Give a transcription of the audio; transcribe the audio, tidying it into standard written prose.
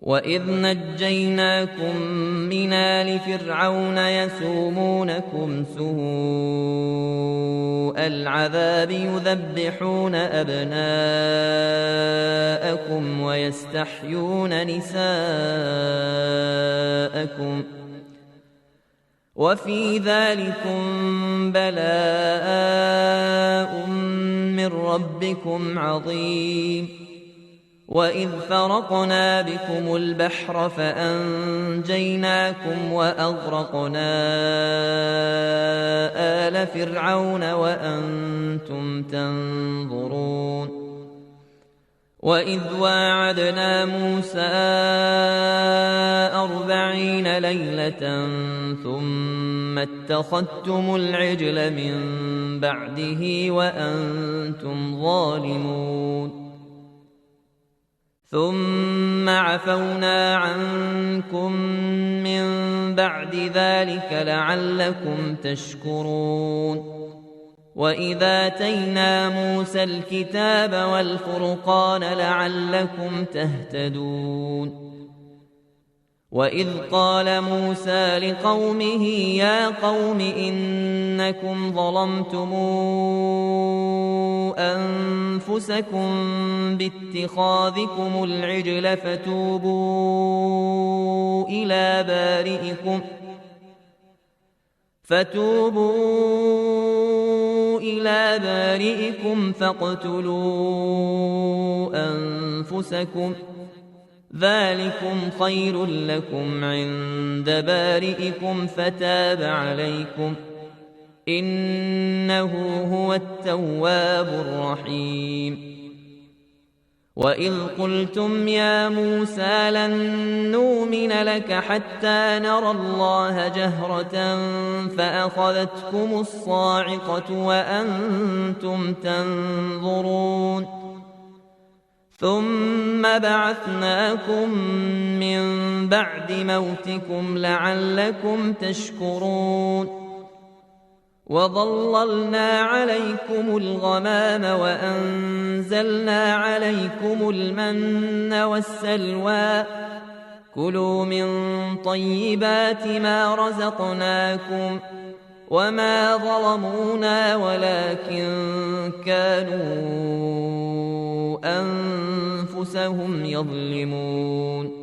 وإذ نجيناكم من آل فرعون يسومونكم سوء العذاب يذبحون أبناءكم ويستحيون نساءكم وفي ذلكم بلاء من ربكم عظيم. وإذ فرقنا بكم البحر فأنجيناكم وأغرقنا آل فرعون وأنتم تنظرون. وإذ واعدنا موسى 40 ليلة ثم اتخذتم العجل من بعده وأنتم ظالمون. ثم عفونا عنكم من بعد ذلك لعلكم تشكرون. وإذا آتينا موسى الكتاب والفرقان لعلكم تهتدون. وإذ قال موسى لقومه يا قوم إنكم ظلمتم أنفسكم باتخاذكم العجل فتوبوا إلى بارئكم فاقتلوا أنفسكم ذلكم خير لكم عند بارئكم فتاب عليكم إنه هو التواب الرحيم. وإذ قلتم يا موسى لن نؤمن لك حتى نرى الله جهرة فأخذتكم الصاعقة وأنتم تنظرون. ثم بعثناكم من بعد موتكم لعلكم تشكرون. وظللنا عليكم الغمام وأنزلنا عليكم المن والسلوى كلوا من طيبات ما رزقناكم وما ظلمونا ولكن كانوا أنفسهم يظلمون.